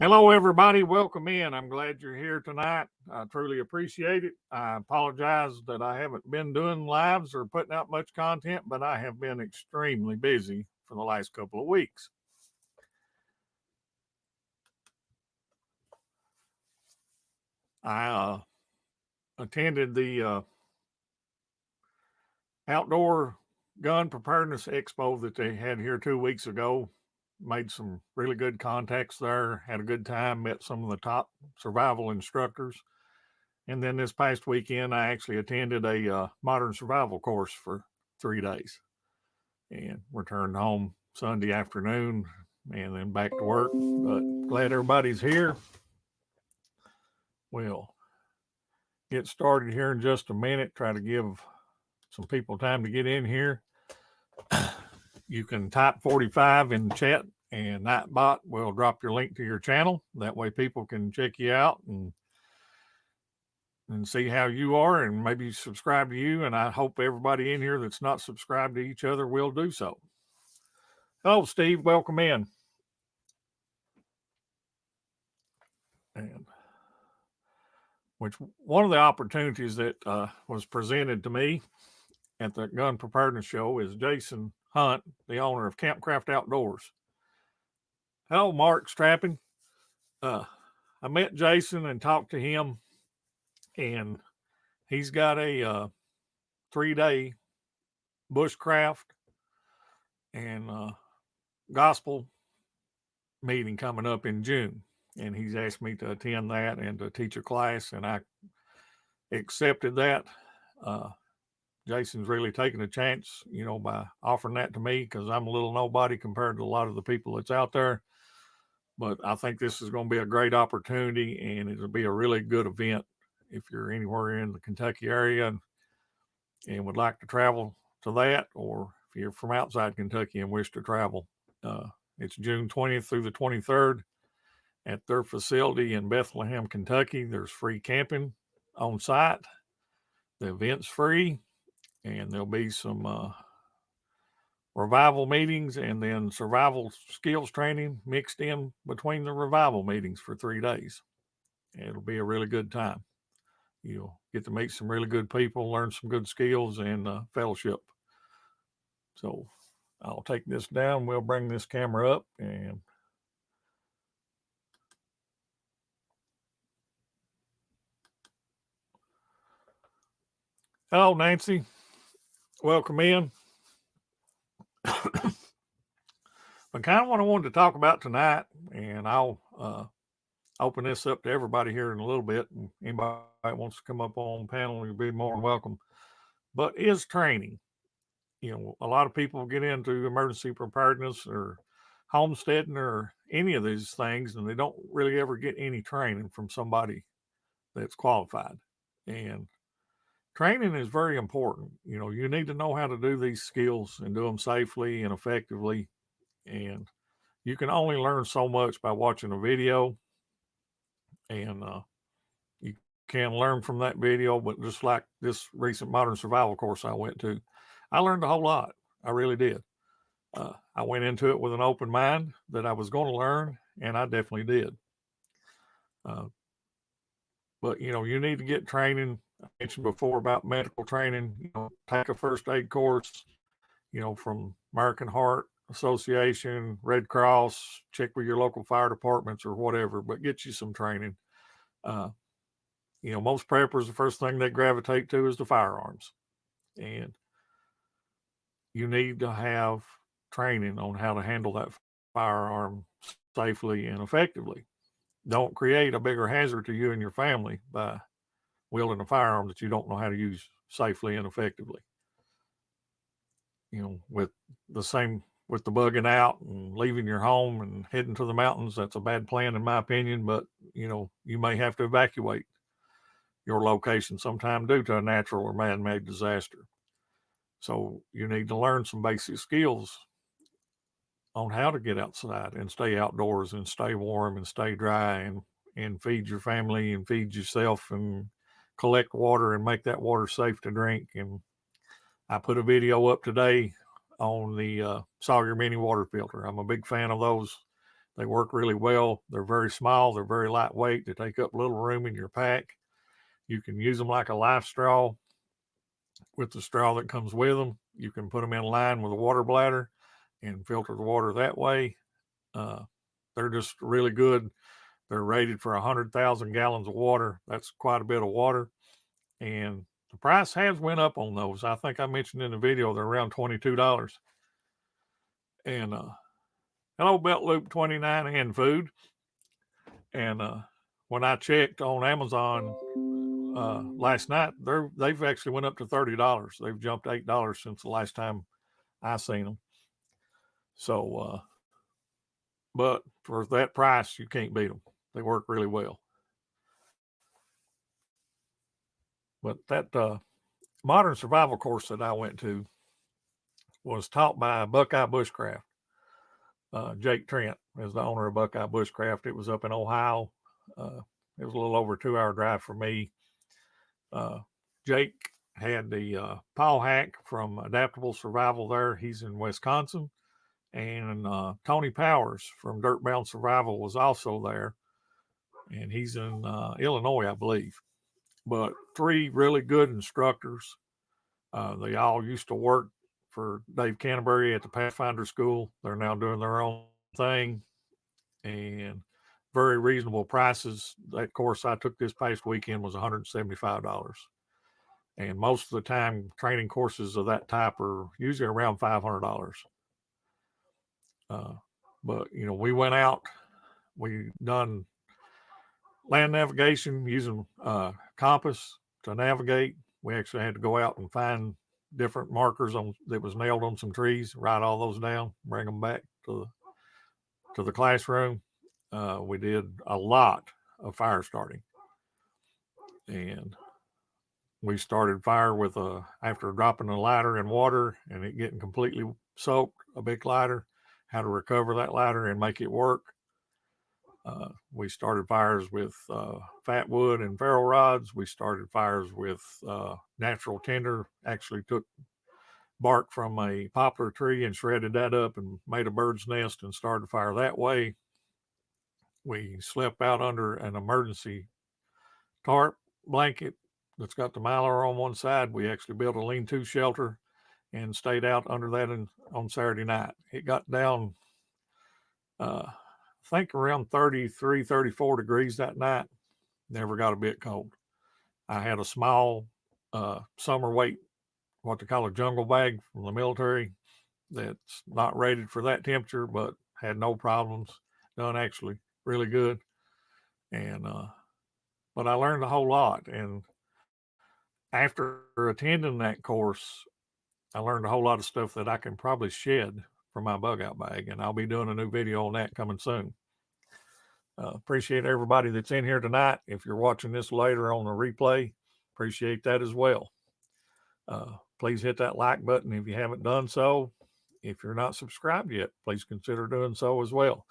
Hello, everybody. Welcome in. I'm glad you're here tonight. I truly appreciate it. I apologize that I haven't been doing lives or putting out much content, but I have been extremely busy for the last couple of weeks. I attended the outdoor gun preparedness expo that they had here 2 weeks ago. Made some really good contacts there, had a good time, met some of the top survival instructors. And then this past weekend, I actually attended a modern survival course for 3 days and returned home Sunday afternoon and then back to work. But glad everybody's here. We'll get started here in just a minute, try to give some people time to get in here. You can type 45 in the chat and Nightbot will drop your link to your channel. That way people can check you out and see how you are and maybe subscribe to you. And I hope everybody in here that's not subscribed to each other will do so. Hello, Steve. Welcome in. And which one of the opportunities that was presented to me at the Gun Preparedness Show is Jason Hunt, the owner of Campcraft Outdoors. Hello, Mark Strapping. I met Jason and talked to him, and he's got a 3-day bushcraft and gospel meeting coming up in June. And he's asked me to attend that and to teach a class, and I accepted that. Jason's really taking a chance, by offering that to me because I'm a little nobody compared to a lot of the people that's out there. But I think this is going to be a great opportunity, and it'll be a really good event if you're anywhere in the Kentucky area and would like to travel to that, or if you're from outside Kentucky and wish to travel. It's June 20th through the 23rd at their facility in Bethlehem, Kentucky. There's free camping on site. The event's free, and there'll be some revival meetings and then survival skills training mixed in between the revival meetings for 3 days. It'll be a really good time. You'll get to meet some really good people, learn some good skills, and fellowship. So I'll take this down. We'll bring this camera up and hello, Nancy. Welcome in. But kind of what I wanted to talk about tonight, and I'll open this up to everybody here in a little bit. And anybody that wants to come up on the panel, you'll be more than welcome. But is training. A lot of people get into emergency preparedness or homesteading or any of these things, and they don't really ever get any training from somebody that's qualified. And training is very important. You need to know how to do these skills and do them safely and effectively. And you can only learn so much by watching a video, and you can learn from that video. But just like this recent modern survival course I went to, I learned a whole lot. I really did. I went into it with an open mind that I was going to learn, and I definitely did. But you need to get training. I mentioned before about medical training. Take a first aid course. From American Heart Association, Red Cross. Check with your local fire departments or whatever. But get you some training. Most preppers, the first thing they gravitate to is the firearms, and you need to have training on how to handle that firearm safely and effectively. Don't create a bigger hazard to you and your family by wielding a firearm that you don't know how to use safely and effectively. With the bugging out and leaving your home and heading to the mountains, that's a bad plan in my opinion, but you may have to evacuate your location sometime due to a natural or man-made disaster. So you need to learn some basic skills on how to get outside and stay outdoors and stay warm and stay dry and feed your family and feed yourself and collect water and make that water safe to drink. And I put a video up today on the Sawyer mini water filter. I'm a big fan of those. They work really well. They're very small. They're very lightweight. They take up little room in your pack. You can use them like a life straw with the straw that comes with them. You can put them in line with a water bladder and filter the water that way. They're just really good. They're rated for 100,000 gallons of water. That's quite a bit of water. And the price has went up on those. I think I mentioned in the video they're around $22. And hello, Belt Loop 29 and food. And when I checked on Amazon last night, they've actually went up to $30. They've jumped $8 since the last time I seen them. So, but for that price, you can't beat them. They work really well. But that modern survival course that I went to was taught by Buckeye Bushcraft. Jake Trent is the owner of Buckeye Bushcraft. It was up in Ohio. It was a little over a 2-hour drive for me. Jake had the Paul Hack from Adaptable Survival there. He's in Wisconsin. And Tony Powers from Dirtbound Survival was also there. And he's in Illinois, I believe. But 3 really good instructors. They all used to work for Dave Canterbury at the Pathfinder School. They're now doing their own thing. And very reasonable prices. That course I took this past weekend was $175. And most of the time, training courses of that type are usually around $500. But, you know, we went out, we done land navigation using compass to navigate. We actually had to go out and find different markers that was nailed on some trees, write all those down, bring them back to the classroom. We did a lot of fire starting. And we started fire with after dropping a lighter in water and it getting completely soaked, a big lighter, how to recover that lighter and make it work. We started fires with fat wood and ferro rods. We started fires with natural tinder, actually took bark from a poplar tree and shredded that up and made a bird's nest and started fire that way. We slept out under an emergency tarp blanket that's got the Mylar on one side. We actually built a lean-to shelter and stayed out under that on Saturday night. It got down, I think around 33, 34 degrees that night. Never got a bit cold. I had a small summer weight, what they call a jungle bag from the military that's not rated for that temperature, but had no problems. Done actually really good. And, but I learned a whole lot. And after attending that course, I learned a whole lot of stuff that I can probably shed from my bug out bag. And I'll be doing a new video on that coming soon. Appreciate everybody that's in here tonight. If you're watching this later on the replay, appreciate that as well. Please hit that like button if you haven't done so. If you're not subscribed yet, please consider doing so as well.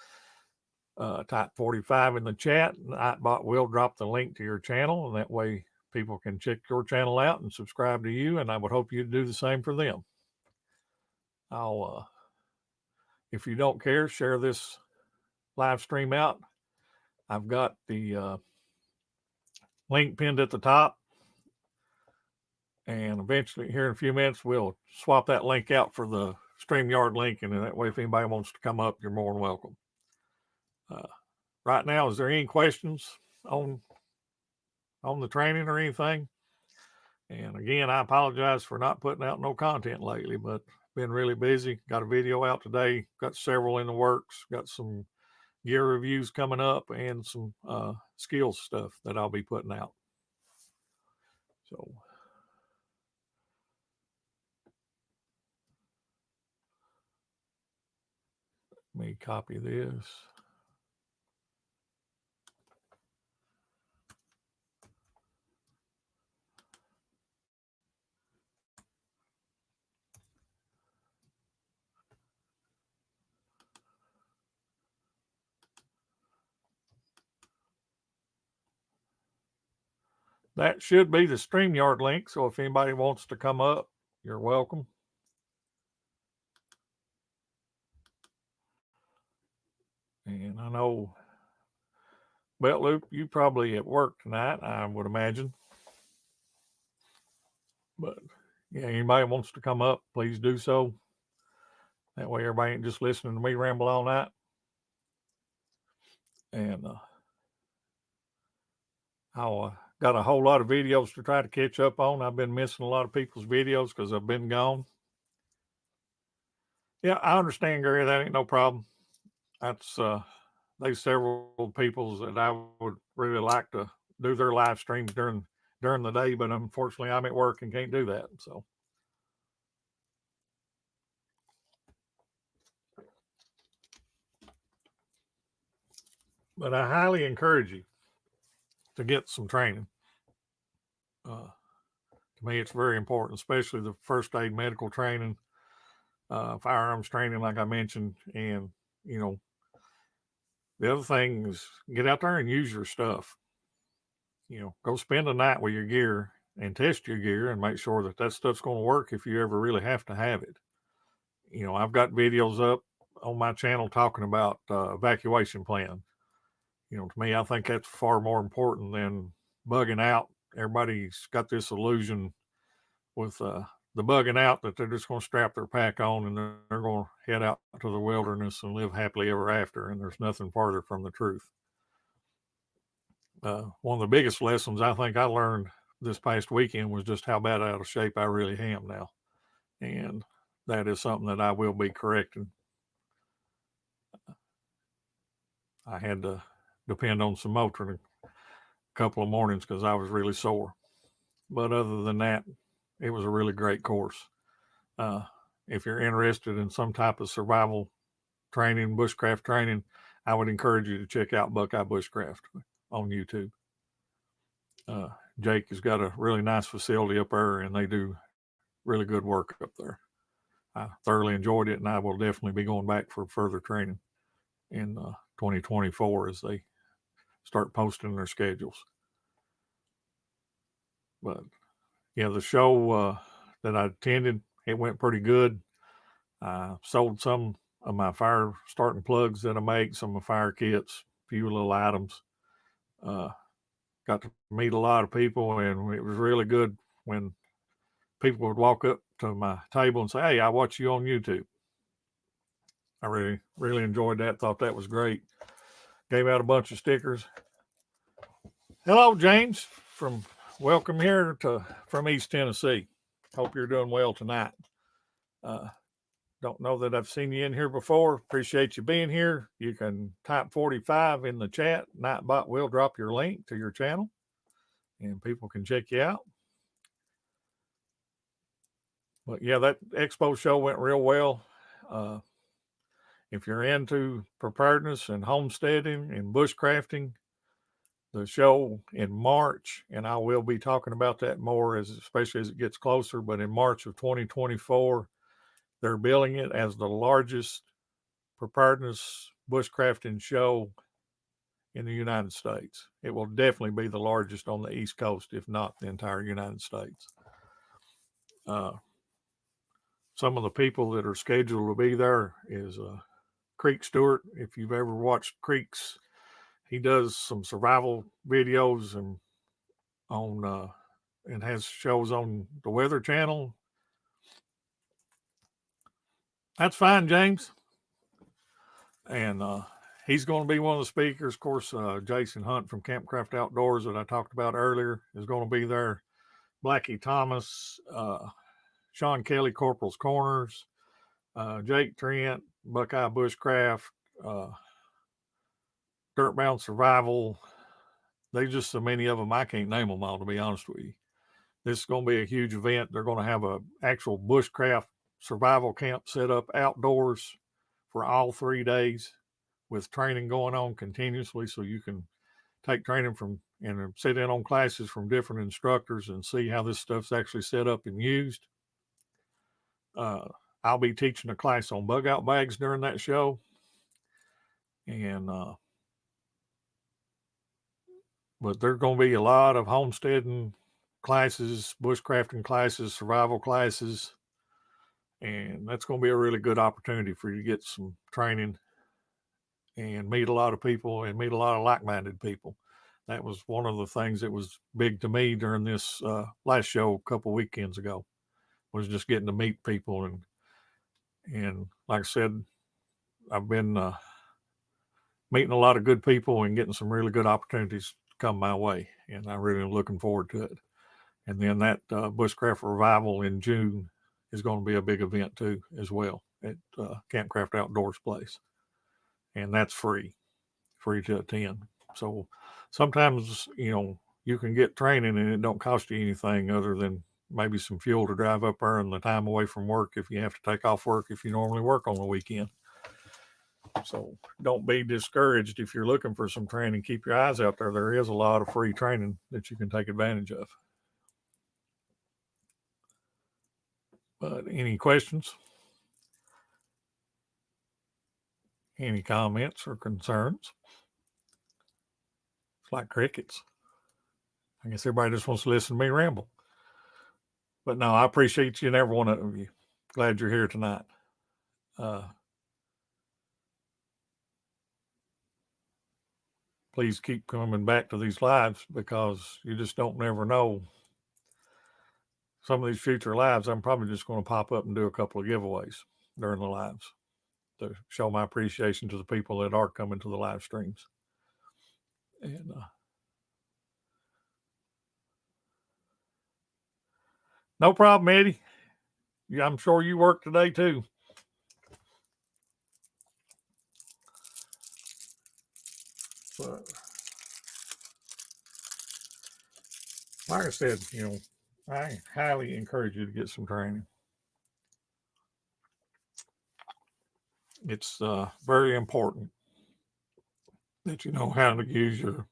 Type 45 in the chat. Nightbot will drop the link to your channel, and that way people can check your channel out and subscribe to you, and I would hope you'd do the same for them. I'll, if you don't care, share this live stream out. I've got the link pinned at the top, and eventually here in a few minutes, we'll swap that link out for the StreamYard link, and that way if anybody wants to come up, you're more than welcome. Right now, is there any questions on the training or anything? And again, I apologize for not putting out no content lately, but been really busy. Got a video out today, got several in the works, got some gear reviews coming up and some skills stuff that I'll be putting out. So let me copy this. That should be the StreamYard link. So if anybody wants to come up, you're welcome. And I know, Belt Loop, you probably at work tonight, I would imagine. But yeah, anybody wants to come up, please do so. That way everybody ain't just listening to me ramble all night. And I got a whole lot of videos to try to catch up on. I've been missing a lot of people's videos because I've been gone. Yeah, I understand, Gary. That ain't no problem. That's there's several people that I would really like to do their live streams during the day, but unfortunately I'm at work and can't do that. So, but I highly encourage you to get some training. To me, it's very important, especially the first aid medical training, firearms training, like I mentioned, and you know, the other thing is get out there and use your stuff. You know, go spend a night with your gear and test your gear and make sure that that stuff's going to work if you ever really have to have it. You know, I've got videos up on my channel talking about evacuation plan. You know, to me, I think that's far more important than bugging out. Everybody's got this illusion with the bugging out that they're just going to strap their pack on and they're going to head out to the wilderness and live happily ever after. And there's nothing farther from the truth. One of the biggest lessons I think I learned this past weekend was just how bad out of shape I really am now. And that is something that I will be correcting. I had to depend on some Motrin a couple of mornings because I was really sore. But other than that, it was a really great course. If you're interested in some type of survival training, bushcraft training, I would encourage you to check out Buckeye Bushcraft on YouTube. Jake has got a really nice facility up there, and they do really good work up there. I thoroughly enjoyed it, and I will definitely be going back for further training in 2024 as they start posting their schedules. But yeah, the show that I attended, it went pretty good. I sold some of my fire starting plugs that I make, some of my fire kits, a few little items. Got to meet a lot of people, and it was really good when people would walk up to my table and say, "Hey, I watch you on YouTube." I really enjoyed that. Thought that was great. Gave out a bunch of stickers. Hello, James. Welcome here from East Tennessee. Hope you're doing well tonight. Don't know that I've seen you in here before. Appreciate you being here. You can type 45 in the chat. Nightbot will drop your link to your channel, and people can check you out. But yeah, that expo show went real well. If you're into preparedness and homesteading and bushcrafting, the show in March, and I will be talking about that more especially as it gets closer, but in March of 2024, they're billing it as the largest preparedness bushcrafting show in the United States. It will definitely be the largest on the East Coast, if not the entire United States. Some of the people that are scheduled to be there is Creek Stewart. If you've ever watched Creek's, he does some survival videos and has shows on the Weather Channel. That's fine, James. And he's going to be one of the speakers. Of course, Jason Hunt from Campcraft Outdoors that I talked about earlier is going to be there. Blackie Thomas, Sean Kelly, Corporal's Corners, Jake Trent, Buckeye Bushcraft, Dirtbound Survival. There's just so many of them, I can't name them all, to be honest with you. This is going to be a huge event. They're going to have an actual bushcraft survival camp set up outdoors for all 3 days with training going on continuously, so you can take training from and sit in on classes from different instructors and see how this stuff's actually set up and used. I'll be teaching a class on bug out bags during that show. And but there's going to be a lot of homesteading classes, bushcrafting classes, survival classes, and that's going to be a really good opportunity for you to get some training and meet a lot of people and meet a lot of like-minded people. That was one of the things that was big to me during this last show a couple weekends ago, was just getting to meet people. And like I said, I've been meeting a lot of good people and getting some really good opportunities come my way, and I really am looking forward to it. And then that Bushcraft Revival in June is going to be a big event too, as well, at Campcraft Outdoors Place, and that's free to attend. So sometimes, you can get training and it don't cost you anything other than maybe some fuel to drive up there and the time away from work if you have to take off work if you normally work on the weekend. So don't be discouraged if you're looking for some training. Keep your eyes out there. There is a lot of free training that you can take advantage of. But any questions? Any comments or concerns? It's like crickets. I guess everybody just wants to listen to me ramble. But no, I appreciate you and every one of you. Glad you're here tonight. Please keep coming back to these lives, because you just don't never know. Some of these future lives, I'm probably just going to pop up and do a couple of giveaways during the lives to show my appreciation to the people that are coming to the live streams. And no problem, Eddie. Yeah, I'm sure you work today too. But like I said, I highly encourage you to get some training. It's very important that you know how to use your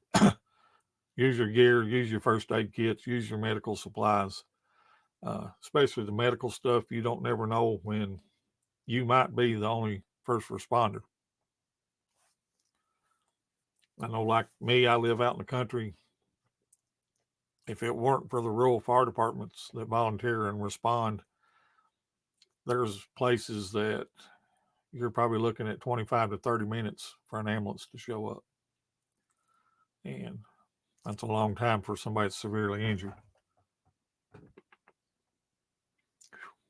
gear, use your first aid kits, use your medical supplies, especially the medical stuff. You don't never know when you might be the only first responder. I know, like me, I live out in the country. If it weren't for the rural fire departments that volunteer and respond, there's places that you're probably looking at 25 to 30 minutes for an ambulance to show up. And that's a long time for somebody that's severely injured.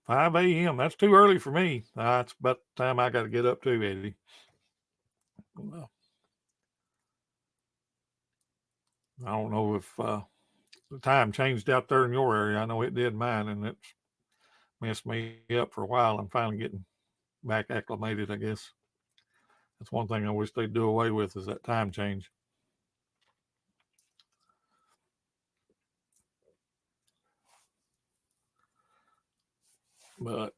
5 a.m. That's too early for me. That's about the time I got to get up too, Eddie. Well, I don't know if the time changed out there in your area. I know it did mine, and it's messed me up for a while. I'm finally getting back acclimated, I guess. That's one thing I wish they'd do away with, is that time change. But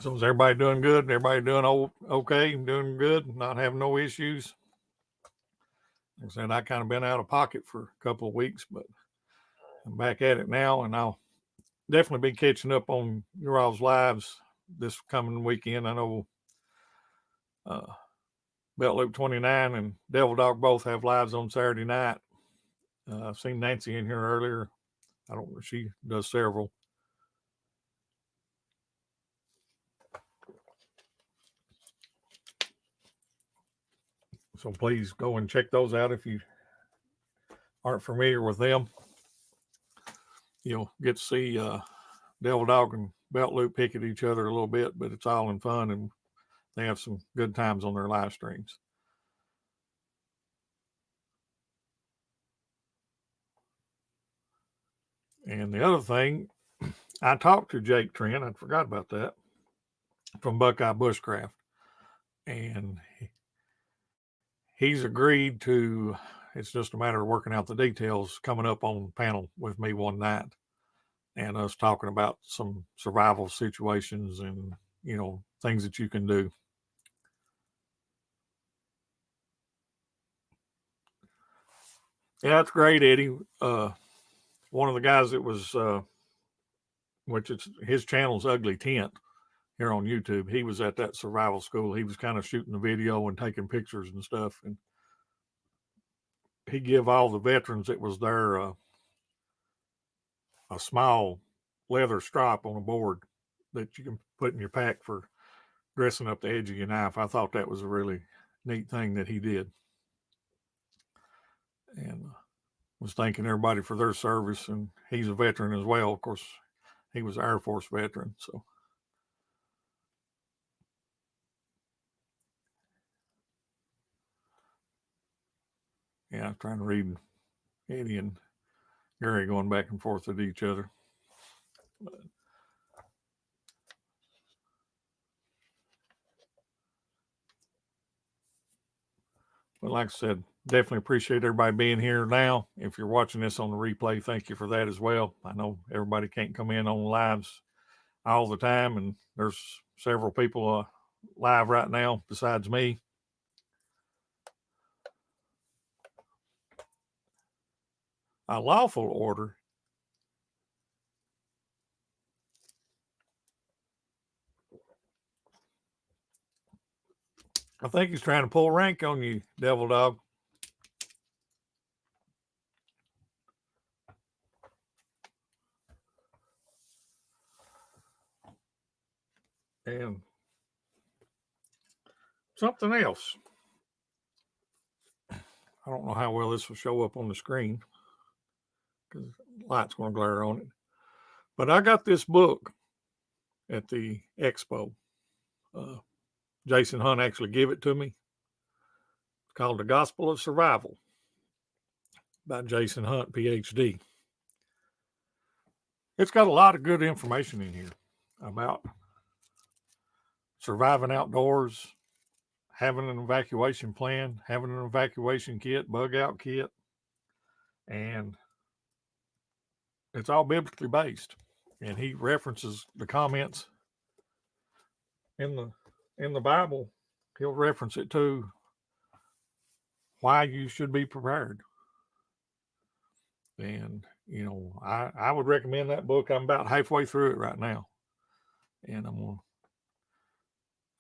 so is everybody doing good? Everybody doing okay? Doing good? Not having no issues? Like I said, I kind of been out of pocket for a couple of weeks, but I'm back at it now, and I'll definitely be catching up on your all's lives this coming weekend. I know Belt Loop 29 and Devil Dog both have lives on Saturday night. I've seen Nancy in here earlier. I don't know, she does several. So please go and check those out if you aren't familiar with them. You'll get to see Devil Dog and Belt Loop pick at each other a little bit, but it's all in fun, and they have some good times on their live streams. And the other thing, I talked to Jake Trent, I forgot about that, from Buckeye Bushcraft, and he's agreed to, it's just a matter of working out the details, coming up on panel with me one night and us talking about some survival situations and, things that you can do. Yeah, that's great, Eddie. One of the guys that was, which is his channel's Ugly Tent here on YouTube. He was at that survival school. He was kind of shooting the video and taking pictures and stuff. And he gave all the veterans that was there a small leather strap on a board that you can put in your pack for dressing up the edge of your knife. I thought that was a really neat thing that he did. And was thanking everybody for their service. And he's a veteran as well. Of course, he was an Air Force veteran. So, yeah, I'm trying to read Eddie and Gary going back and forth with each other. But like I said, definitely appreciate everybody being here now. If you're watching this on the replay, thank you for that as well. I know everybody can't come in on lives all the time, and there's several people live right now besides me. A lawful order. I think he's trying to pull rank on you, Devil Dog. And something else. I don't know how well this will show up on the screen because the light's going to glare on it. But I got this book at the expo. Jason Hunt actually gave it to me. It's called The Gospel of Survival by Jason Hunt, PhD. It's got a lot of good information in here about surviving outdoors, having an evacuation plan, having an evacuation kit, bug out kit, and it's all biblically based. And he references the comments in the Bible. He'll reference it to why you should be prepared. And you know, I would recommend that book. I'm about halfway through it right now, and I'm gonna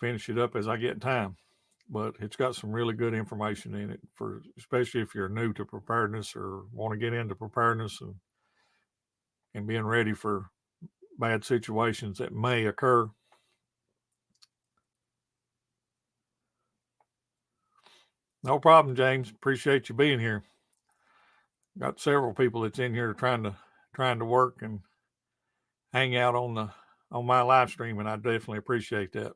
finish it up as I get time. But it's got some really good information in it for, especially if you're new to preparedness or want to get into preparedness and being ready for bad situations that may occur. No problem, James. Appreciate you being here. Got several people that's in here trying to work and hang out on my live stream, and I definitely appreciate that.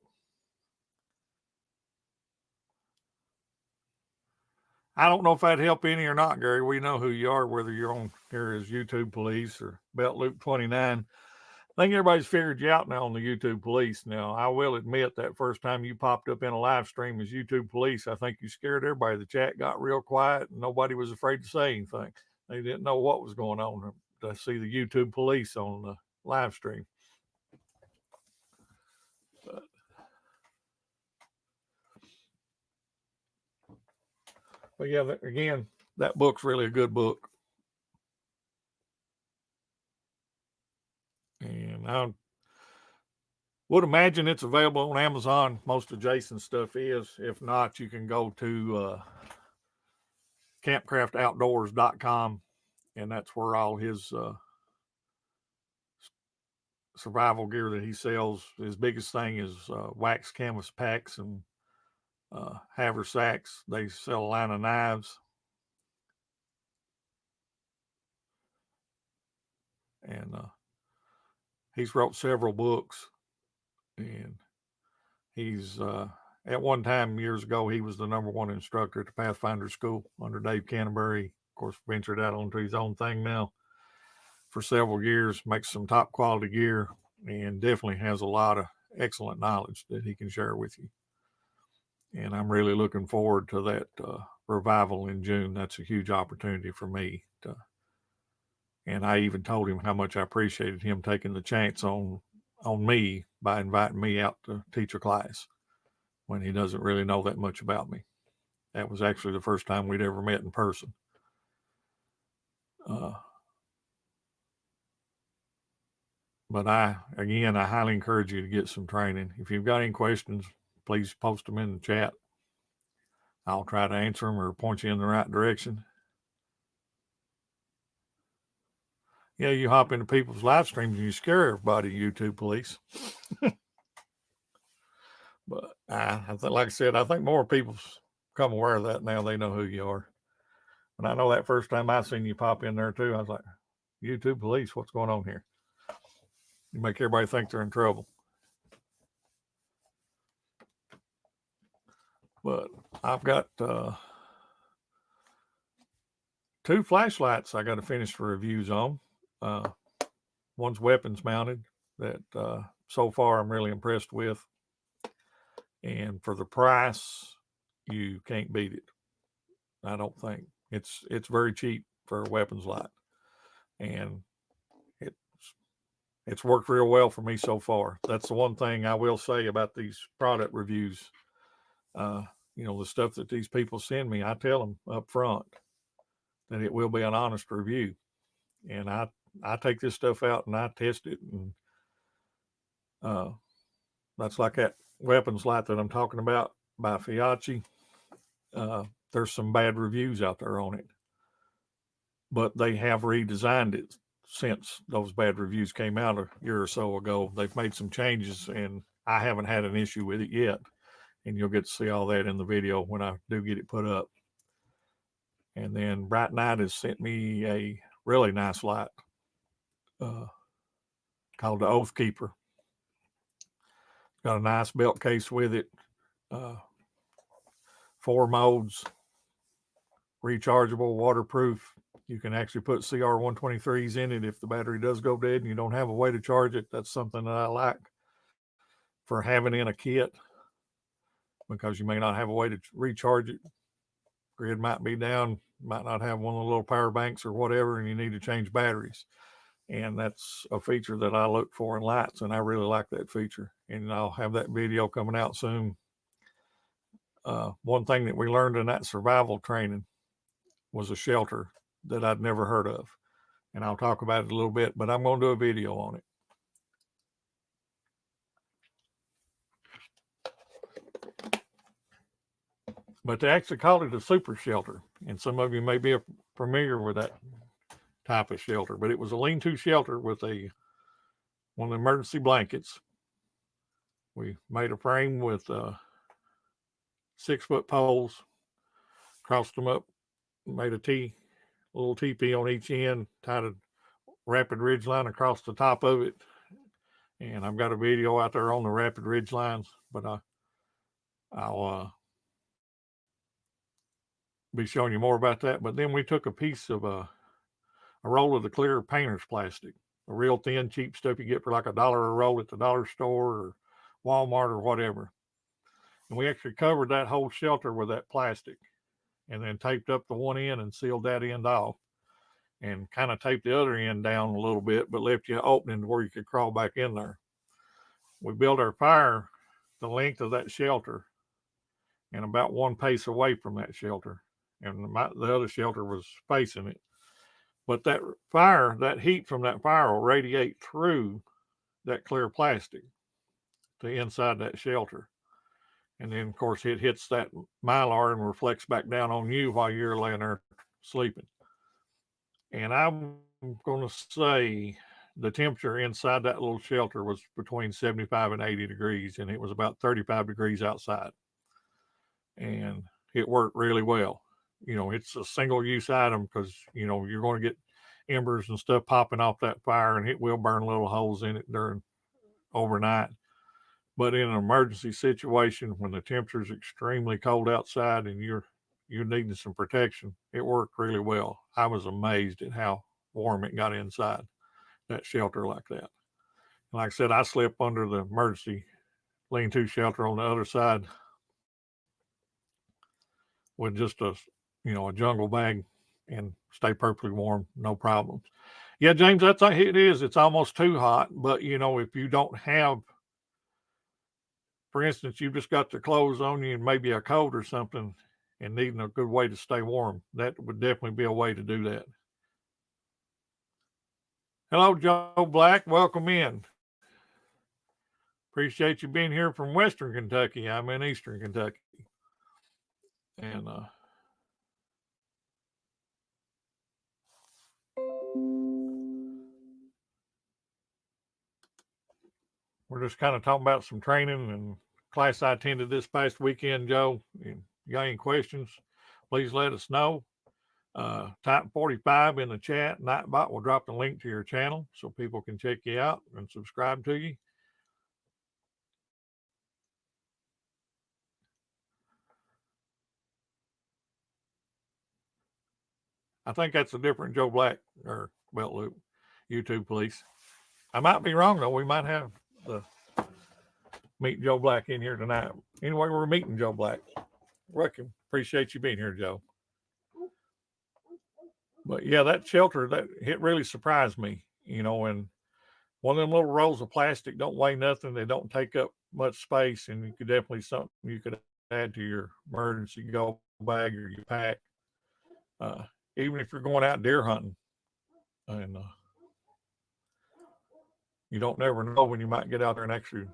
I don't know if that'd help any or not, Gary. We know who you are, whether you're on here as YouTube Police or Belt Loop 29. I think everybody's figured you out now on the YouTube Police. Now, I will admit that first time you popped up in a live stream as YouTube Police, I think you scared everybody. The chat got real quiet and nobody was afraid to say anything. They didn't know what was going on to see the YouTube Police on the live stream. But yeah, again, that book's really a good book. And I would imagine it's available on Amazon. Most of Jason's stuff is. If not, you can go to campcraftoutdoors.com, and that's where all his survival gear that he sells. His biggest thing is wax canvas packs and haversacks. They sell a line of knives. And he's wrote several books. And he's, at one time years ago, he was the #1 instructor at the Pathfinder School under Dave Canterbury. Of course, ventured out onto his own thing now for several years, makes some top quality gear, and definitely has a lot of excellent knowledge that he can share with you. And I'm really looking forward to that revival in June. That's a huge opportunity for me. And I even told him how much I appreciated him taking the chance on me by inviting me out to teach a class when he doesn't really know that much about me. That was actually the first time we'd ever met in person. But I highly encourage you to get some training. If you've got any questions, please post them in the chat. I'll try to answer them or point you in the right direction. Yeah, you hop into people's live streams and you scare everybody, YouTube police. But I think, like I said, I think more people's come aware of that now. They know who you are. And I know that first time I seen you pop in there too, I was like, YouTube police, what's going on here? You make everybody think they're in trouble. But I've got 2 flashlights I got to finish the reviews on. One's weapons mounted that so far I'm really impressed with. And for the price, you can't beat it. I don't think. It's very cheap for a weapons light. And it's worked real well for me so far. That's the one thing I will say about these product reviews. The stuff that these people send me, I tell them up front that it will be an honest review. And I take this stuff out and I test it. And that's like that weapons light that I'm talking about by Fiachi. There's some bad reviews out there on it. But they have redesigned it since those bad reviews came out a year or so ago. They've made some changes, and I haven't had an issue with it yet. And you'll get to see all that in the video when I do get it put up. And then Bright Night has sent me a really nice light called the Oath Keeper. Got a nice belt case with it, 4 modes, rechargeable, waterproof. You can actually put CR123s in it if the battery does go dead and you don't have a way to charge it. That's something that I like for having in a kit, because you may not have a way to recharge it. Grid might be down, might not have one of the little power banks or whatever, and you need to change batteries. And that's a feature that I look for in lights, and I really like that feature. And I'll have that video coming out soon. One thing that we learned in that survival training was a shelter that I'd never heard of. And I'll talk about it a little bit, but I'm going to do a video on it. But they actually call it a super shelter. And some of you may be familiar with that type of shelter, but it was a lean-to shelter with one of the emergency blankets. We made a frame with 6-foot poles, crossed them up, made a little teepee on each end, tied a rapid ridge line across the top of it. And I've got a video out there on the rapid ridge lines, but I'll be showing you more about that. But then we took a piece of a roll of the clear painter's plastic, a real thin, cheap stuff you get for like $1 a roll at the dollar store or Walmart or whatever. And we actually covered that whole shelter with that plastic, and then taped up the one end and sealed that end off, and kind of taped the other end down a little bit, but left you an opening where you could crawl back in there. We built our fire the length of that shelter and about 1 pace away from that shelter. And the other shelter was facing it. But that heat from that fire will radiate through that clear plastic to inside that shelter. And then, of course, it hits that mylar and reflects back down on you while you're laying there sleeping. And I'm going to say the temperature inside that little shelter was between 75 and 80 degrees, and it was about 35 degrees outside. And it worked really well. It's a single-use item because, you're going to get embers and stuff popping off that fire, and it will burn little holes in it during overnight. But in an emergency situation, when the temperature is extremely cold outside and you're needing some protection, it worked really well. I was amazed at how warm it got inside that shelter like that. Like I said, I slept under the emergency lean-to shelter on the other side with just a jungle bag and stay perfectly warm, no problems. Yeah, James, that's how it is. It's almost too hot, but if you don't have, for instance, you've just got the clothes on you and maybe a coat or something and needing a good way to stay warm, that would definitely be a way to do that. Hello, Joe Black. Welcome in. Appreciate you being here from Western Kentucky. I'm in Eastern Kentucky. And we're just kind of talking about some training and class I attended this past weekend, Joe. And you got any questions, please let us know. Type 45 in the chat. Nightbot will drop the link to your channel so people can check you out and subscribe to you. I think that's a different Joe Black or Belt Loop YouTube police. I might be wrong though. We might have the Meet Joe Black in here tonight. Anyway, we're meeting Joe Black. Welcome. Appreciate you being here, Joe. But yeah, that shelter, that it really surprised me, you know, and one of them little rolls of plastic don't weigh nothing. They don't take up much space, and you could definitely something you could add to your emergency go bag or your pack. Even if you're going out deer hunting, and you don't never know when you might get out there and actually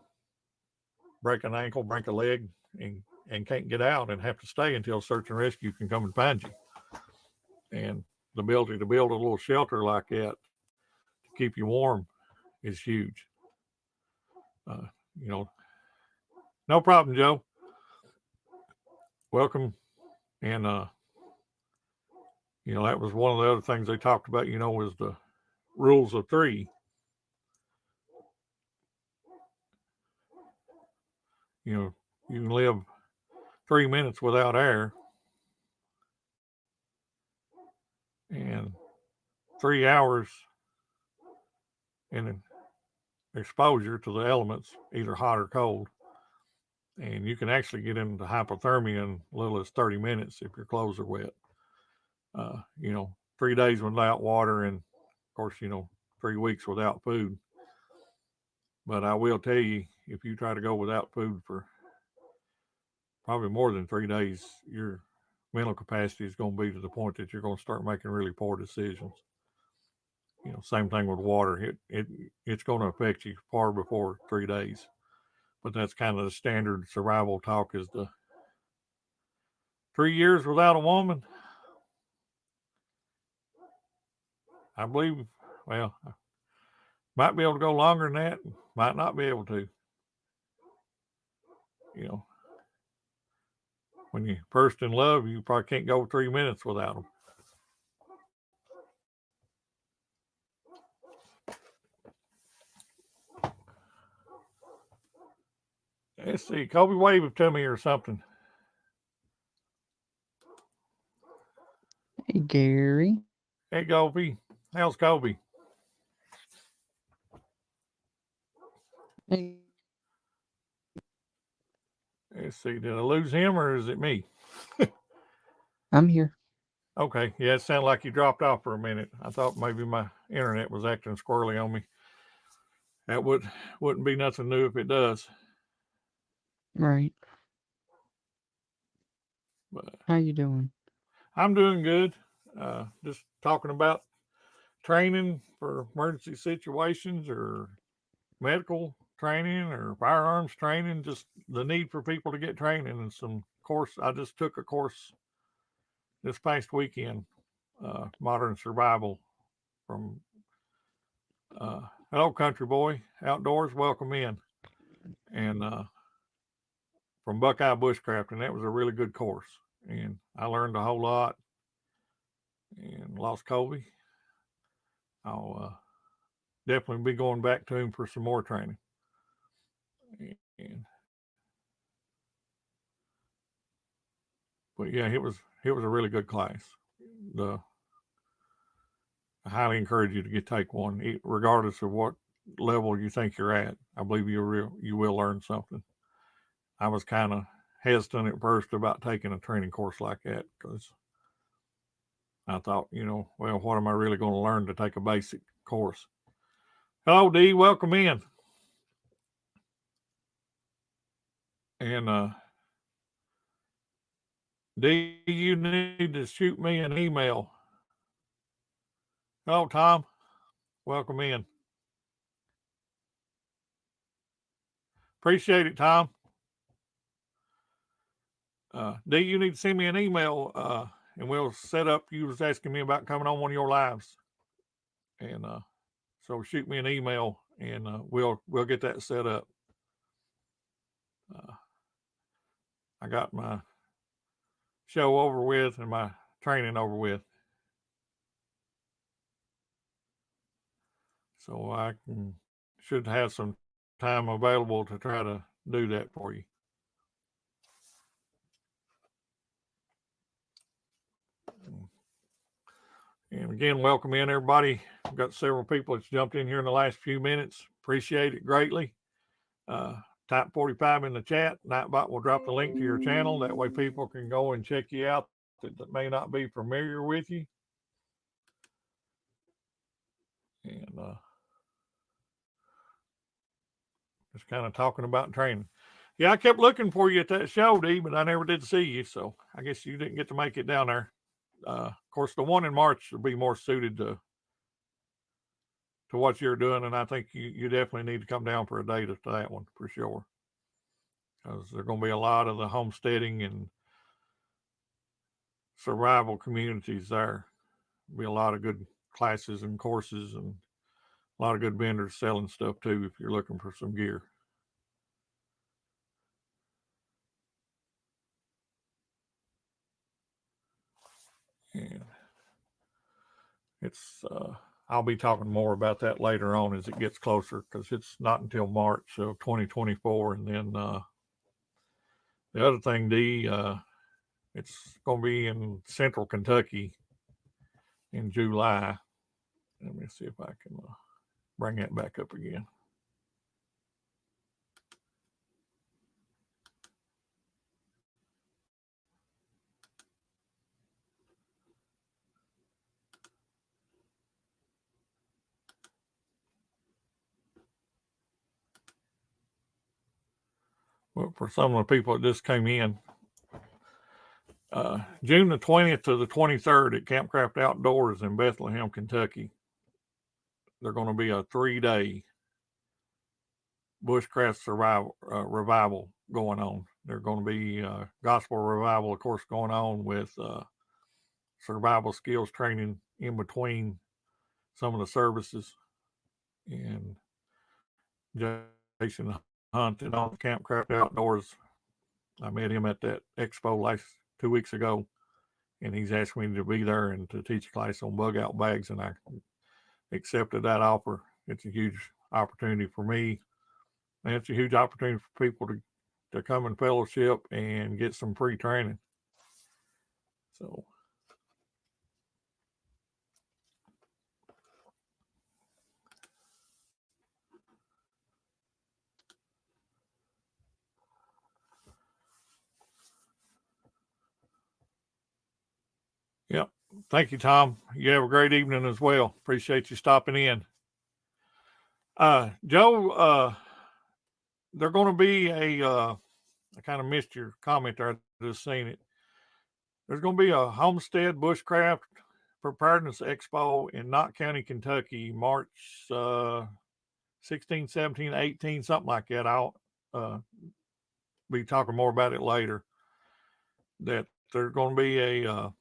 break an ankle, break a leg, and can't get out and have to stay until search and rescue can come and find you. And the ability to build a little shelter like that to keep you warm is huge. You know, no problem, Joe. Welcome. And, you know, that was one of the other things they talked about, you know, was the rules of three. You know, you can live 3 minutes without air and 3 hours in exposure to the elements, either hot or cold. And you can actually get into hypothermia in as little as 30 minutes if your clothes are wet. You know, 3 days without water, and of course, you know, 3 weeks without food. But I will tell you, if you try to go without food for probably more than 3 days, your mental capacity is going to be to the point that you're going to start making really poor decisions. You know, same thing with water. It's going to affect you far before 3 days. But that's kind of the standard survival talk, is the 3 years without a woman. I believe, well, might be able to go longer than that, might not be able to. You know, when you're first in love, you probably can't go 3 minutes without them. Let's see, Kobe, wave to me or something. Hey, Gary. Hey, Kobe. How's Kobe? Hey. Let's see, did I lose him or is it me? I'm here. Okay, yeah, it sounded like you dropped off for a minute. I thought maybe my internet was acting squirrely on me. That wouldn't be nothing new if it does. Right. But how you doing? I'm doing good. Just talking about training for emergency situations or medical training or firearms training, just the need for people to get training. And some course, I just took a course this past weekend, Modern Survival from Hello Country Boy Outdoors, welcome in, and from Buckeye Bushcraft, and that was a really good course, and I learned a whole lot and lost Kobe. I'll definitely be going back to him for some more training. And, but yeah, it was a really good class. I highly encourage you to take one, regardless of what level you think you're at. I believe you will learn something. I was kind of hesitant at first about taking a training course like that because I thought, you know, well, what am I really going to learn to take a basic course? Hello, Dee. Welcome in. And Dee, you need to shoot me an email. Hello, Tom. Welcome in. Appreciate it, Tom. Dee, you need to send me an email, and we'll set up. You was asking me about coming on one of your lives, and so shoot me an email, and we'll get that set up. I got my show over with and my training over with. So I should have some time available to try to do that for you. And again, welcome in everybody. We've got several people that's jumped in here in the last few minutes. Appreciate it greatly. Type 45 in the chat. Nightbot will drop the link to your channel. That way people can go and check you out that may not be familiar with you. And just kind of talking about training. Yeah, I kept looking for you at that show, Dee, but I never did see you. So I guess you didn't get to make it down there. Of course, the one in March will be more suited to what you're doing. And I think you definitely need to come down for a day to that one for sure. Because there's going to be a lot of the homesteading and survival communities there. There'll be a lot of good classes and courses and a lot of good vendors selling stuff too if you're looking for some gear. And it's I'll be talking more about that later on as it gets closer, because it's not until March of 2024. And then the other thing, Dee, it's going to be in Central Kentucky in July. Let me see if I can bring that back up again. Well, for some of the people that just came in, June the 20th to the 23rd at Campcraft Outdoors in Bethlehem, Kentucky, they're going to be a 3-day bushcraft survival revival going on. There's going to be gospel revival, of course, going on with survival skills training in between some of the services. And Jason Hunt and on Campcraft Outdoors, I met him at that expo 2 weeks ago, and he's asked me to be there and to teach a class on bug out bags, and I accepted that offer. It's a huge opportunity for me, and it's a huge opportunity for people to come and fellowship and get some free training. So yeah, thank you, Tom. You have a great evening as well. Appreciate you stopping in. Joe, they're going to be I kind of missed your comment there. I just seen it. There's going to be a Homestead Bushcraft Preparedness Expo in Knott County, Kentucky, March 16, 17, 18, something like that. I'll be talking more about it later. That there's going to be a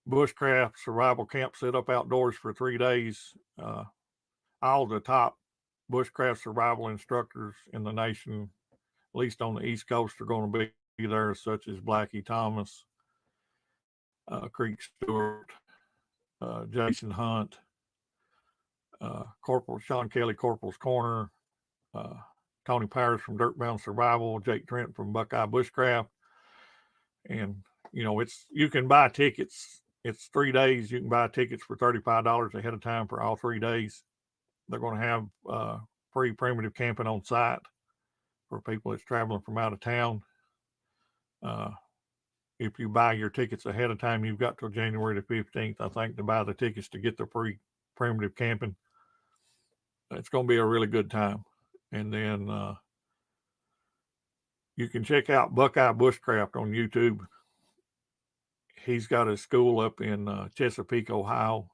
bushcraft survival camp set up outdoors for 3 days. All the top bushcraft survival instructors in the nation, at least on the East Coast, are going to be there, such as Blackie Thomas, Creek Stewart, Jason Hunt, Corporal Sean Kelly, Corporal's Corner, Tony Powers from Dirtbound Survival, Jake Trent from Buckeye Bushcraft. And, you can buy tickets. It's 3 days. You can buy tickets for $35 ahead of time for all 3 days. They're going to have free primitive camping on site for people that's traveling from out of town. If you buy your tickets ahead of time, you've got till January the 15th, I think, to buy the tickets to get the free primitive camping. It's going to be a really good time. And then you can check out Buckeye Bushcraft on YouTube. He's got a school up in Chesapeake, Ohio,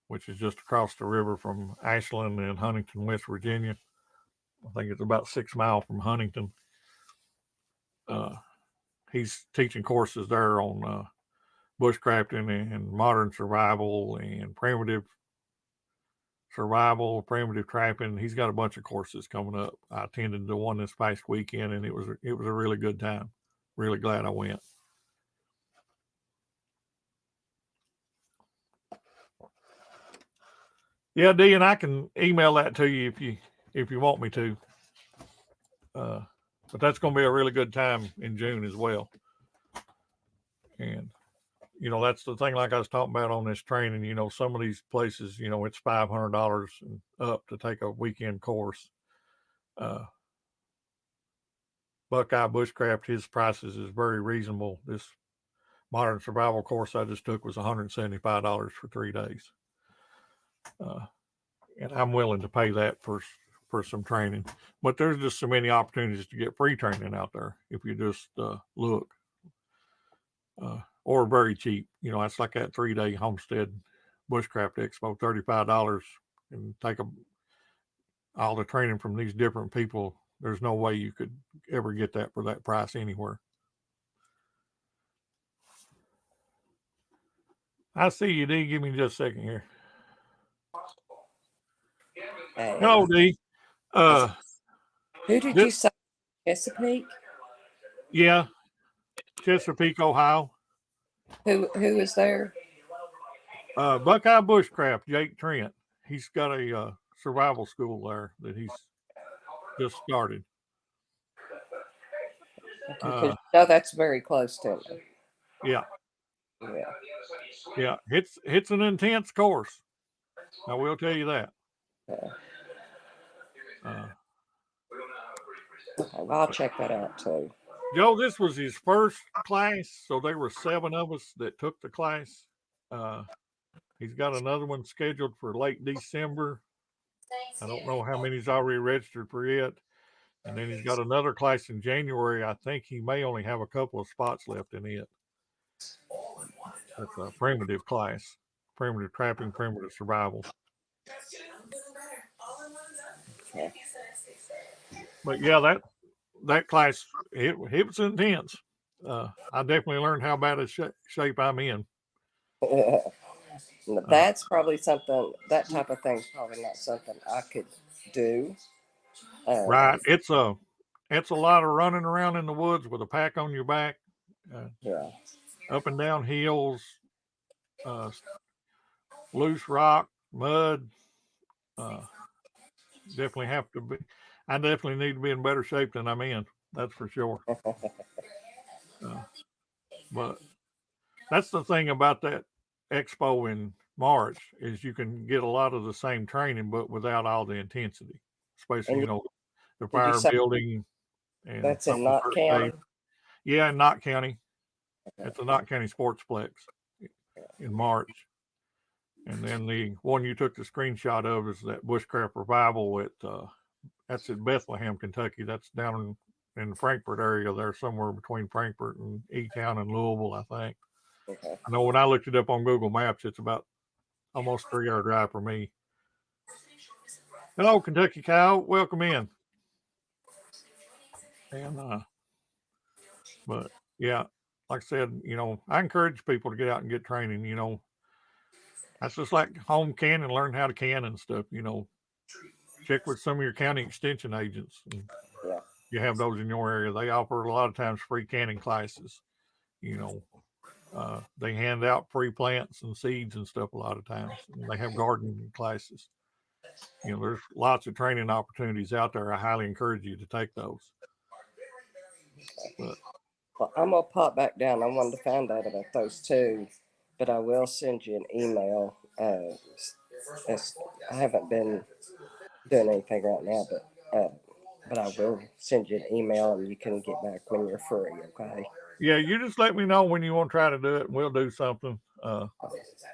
which is just across the river from Ashland and Huntington, West Virginia. I think it's about 6 miles from Huntington. He's teaching courses there on bushcrafting and modern survival and primitive survival, primitive trapping. He's got a bunch of courses coming up. I attended the one this past weekend, and it was a really good time. Really glad I went. Yeah, D, and I can email that to you if you want me to. But that's going to be a really good time in June as well. And that's the thing. Like I was talking about on this training. Some of these places, it's $500 and up to take a weekend course. Buckeye Bushcraft, his prices is very reasonable. This modern survival course I just took was $175 for 3 days. And I'm willing to pay that for some training, but there's just so many opportunities to get free training out there if you just look, or very cheap. It's like that 3-day Homestead Bushcraft Expo, $35, and take all the training from these different people. There's no way you could ever get that for that price anywhere. I see you, D. Give me just a second here. Hello, D. Who did you say? Chesapeake? Yeah, Chesapeake, Ohio. Who is there? Buckeye Bushcraft, Jake Trent. He's got a survival school there that he's just started. No, that's very close to me. Yeah. It's an intense course. I will tell you that. Okay, well, I'll check that out too. Joe, this was his first class, so there were 7 of us that took the class. He's got another one scheduled for late December. I don't know how many he's already registered for yet. And then he's got another class in January. I think he may only have a couple of spots left in it. That's a primitive class, primitive trapping, primitive survival. Okay. But yeah, that class, it was intense. I definitely learned how bad a shape I'm in. That's probably something, that type of thing's probably not something I could do. Right. It's a lot of running around in the woods with a pack on your back. Up and down hills, loose rock, mud. Definitely have to be. I definitely need to be in better shape than I'm in. That's for sure. But that's the thing about that expo in March is you can get a lot of the same training, but without all the intensity, especially the fire building. And that's in Knott County. Yeah, in Knott County. At the Knott County Sportsplex in March. And then the one you took the screenshot of is that Bushcraft Revival that's at Bethlehem, Kentucky. That's down in the Frankfort area there, somewhere between Frankfort and E-Town and Louisville, I think. Okay. I know when I looked it up on Google Maps, it's about almost 3-hour drive for me. Hello, Kentucky Cow. Welcome in. And but yeah, like I said, I encourage people to get out and get training. That's just like home can and learn how to can and stuff. Check with some of your county extension agents. You have those in your area. They offer a lot of times free canning classes. They hand out free plants and seeds and stuff a lot of times. And they have gardening classes. There's lots of training opportunities out there. I highly encourage you to take those. Well, I'm gonna pop back down. I wanted to find out about those too, but I will send you an email. I haven't been doing anything right now, but I will send you an email and you can get back when you're free. Okay. Yeah, you just let me know when you want to try to do it, and we'll do something. Like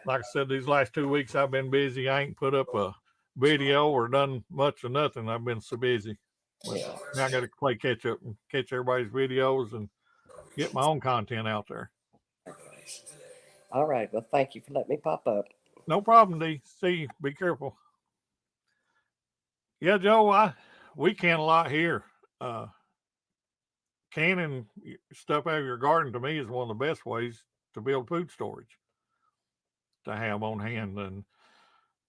I said, these last 2 weeks I've been busy. I ain't put up a video or done much of nothing. I've been so busy. But now I got to play catch up and catch everybody's videos and get my own content out there. All right. Well, thank you for letting me pop up. No problem, D. See you. Be careful. Yeah, Joe, we can a lot here. Canning stuff out of your garden to me is one of the best ways to build food storage to have on hand. And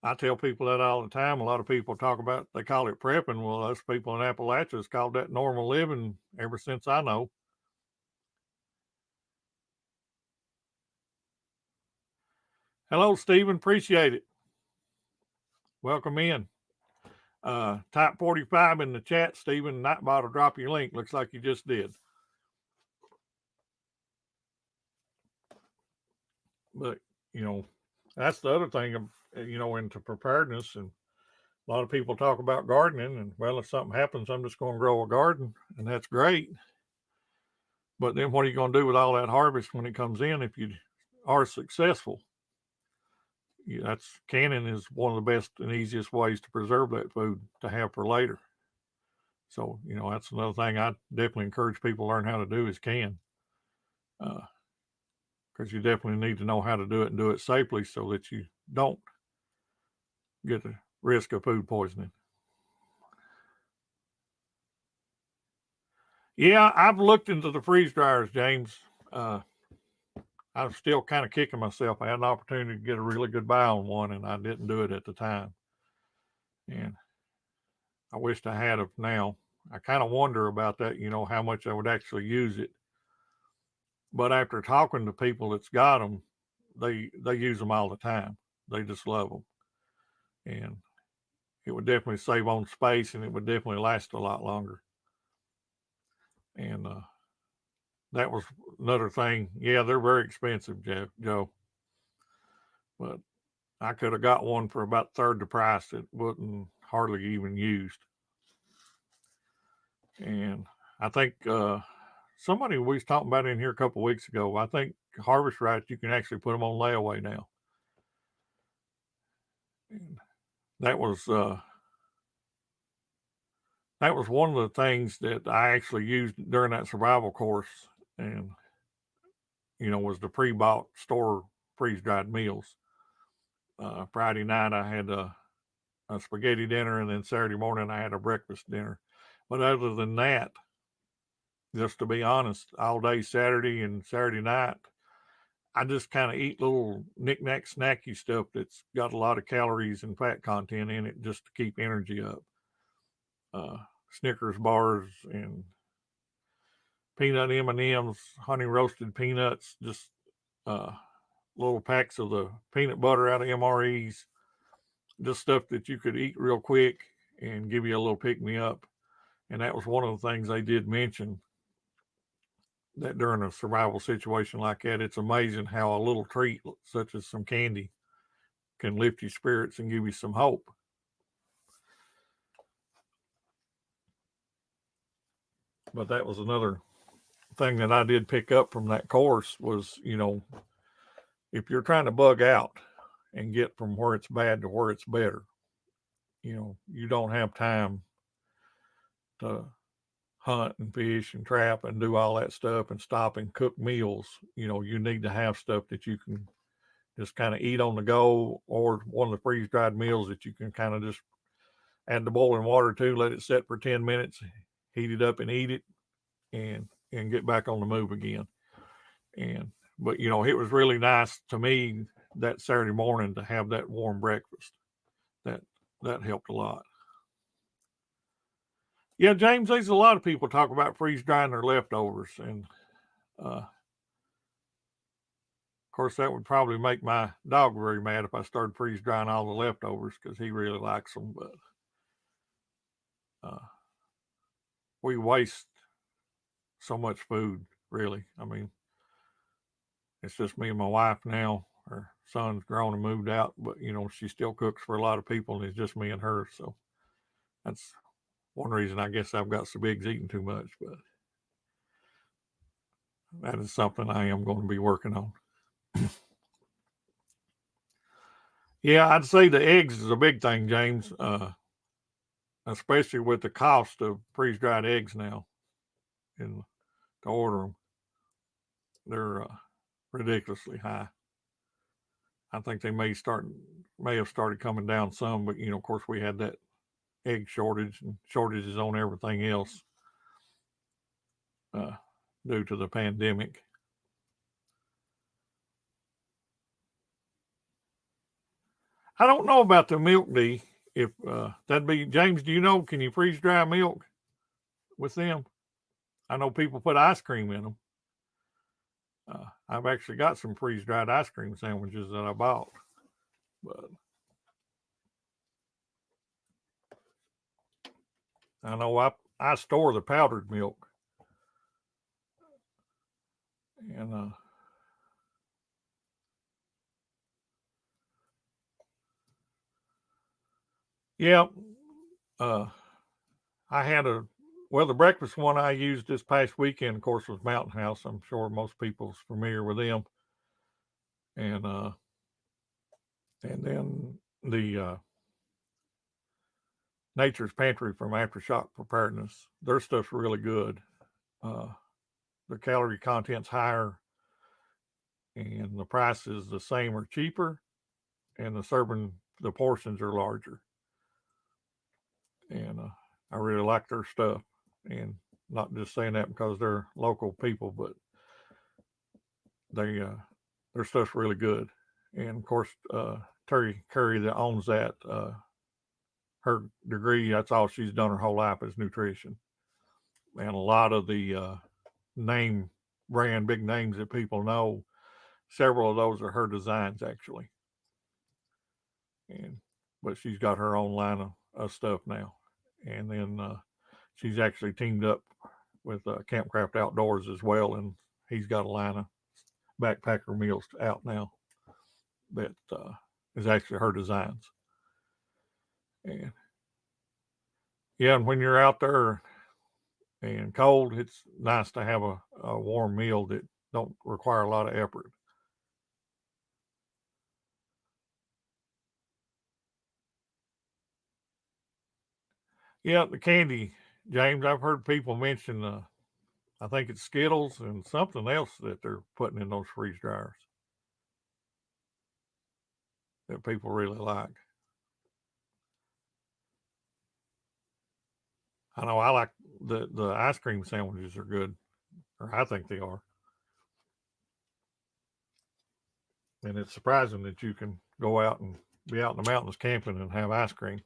I tell people that all the time. A lot of people talk about, they call it prepping. Well, us people in Appalachia has called that normal living ever since I know. Hello, Stephen. Appreciate it. Welcome in. Type 45 in the chat, Stephen. Nightbot will drop your link. Looks like you just did. But, you know, that's the other thing, you know, into preparedness. And a lot of people talk about gardening. And, well, if something happens, I'm just going to grow a garden. And that's great. But then what are you going to do with all that harvest when it comes in if you are successful? That's canning is one of the best and easiest ways to preserve that food to have for later. So, you know, that's another thing I definitely encourage people to learn how to do is can. Because you definitely need to know how to do it and do it safely so that you don't get the risk of food poisoning. Yeah, I've looked into the freeze dryers, James. I'm still kind of kicking myself. I had an opportunity to get a really good buy on one, and I didn't do it at the time. And I wished I had it now. I kind of wonder about that, you know, how much I would actually use it. But after talking to people that's got them, they use them all the time. They just love them. And it would definitely save on space, and it would definitely last a lot longer. And that was another thing. Yeah, they're very expensive, Joe. But I could have got one for about third the price. It wasn't hardly even used. And I think somebody we was talking about in here a couple of weeks ago, I think Harvest Right, you can actually put them on layaway now. And that was one of the things that I actually used during that survival course, and you know, was the pre-bought store freeze-dried meals. Friday night I had a spaghetti dinner, and then Saturday morning I had a breakfast dinner. But other than that, just to be honest, all day Saturday and Saturday night, I just kind of eat little knick-knack snacky stuff that's got a lot of calories and fat content in it just to keep energy up. Snickers bars and peanut M&Ms, honey roasted peanuts, just little packs of the peanut butter out of MREs, just stuff that you could eat real quick and give you a little pick-me-up. And that was one of the things they did mention, that during a survival situation like that, it's amazing how a little treat such as some candy can lift your spirits and give you some hope. But that was another thing that I did pick up from that course was, you know, if you're trying to bug out and get from where it's bad to where it's better, you know, you don't have time to hunt and fish and trap and do all that stuff and stop and cook meals. You know, you need to have stuff that you can just kind of eat on the go, or one of the freeze dried meals that you can kind of just add the boiling water to, let it set for 10 minutes, heat it up and eat it, and get back on the move again. But you know, it was really nice to me that Saturday morning to have that warm breakfast. That helped a lot. Yeah, James, there's a lot of people talk about freeze drying their leftovers, and of course that would probably make my dog very mad if I started freeze drying all the leftovers, because he really likes them. But we waste so much food, really. I mean, it's just me and my wife now. Her son's grown and moved out, but you know, she still cooks for a lot of people, and it's just me and her. So that's one reason I guess I've got so big eating too much. But that is something I am going to be working on. Yeah, I'd say the eggs is a big thing, James, especially with the cost of freeze-dried eggs now, and to order them, they're ridiculously high. I think they may have started coming down some, but you know, of course, we had that egg shortage and shortages on everything else due to the pandemic. I don't know about the milk D. If that'd be James, do you know? Can you freeze dry milk with them? I know people put ice cream in them. I've actually got some freeze dried ice cream sandwiches that I bought, but I know I store the powdered milk, and yeah, I had the breakfast one I used this past weekend, of course, was Mountain House. I'm sure most people's familiar with them, and then the Nature's Pantry from Aftershock Preparedness. Their stuff's really good. The calorie content's higher, and the price is the same or cheaper, and the portions are larger. And I really like their stuff, and not just saying that because they're local people, but their stuff's really good. And of course, Terry Curry that owns that, her degree, that's all she's done her whole life is nutrition. And a lot of the name brand big names that people know, several of those are her designs actually. But she's got her own line of stuff now. And then she's actually teamed up with Campcraft Outdoors as well, and he's got a line of backpacker meals out now that is actually her designs. And yeah, and when you're out there and cold, it's nice to have a warm meal that don't require a lot of effort. Yeah, the candy, James, I've heard people mention I think it's Skittles and something else that they're putting in those freeze dryers that people really like. I know I like the ice cream sandwiches are good, or I think they are. And it's surprising that you can go out and be out in the mountains camping and have ice cream.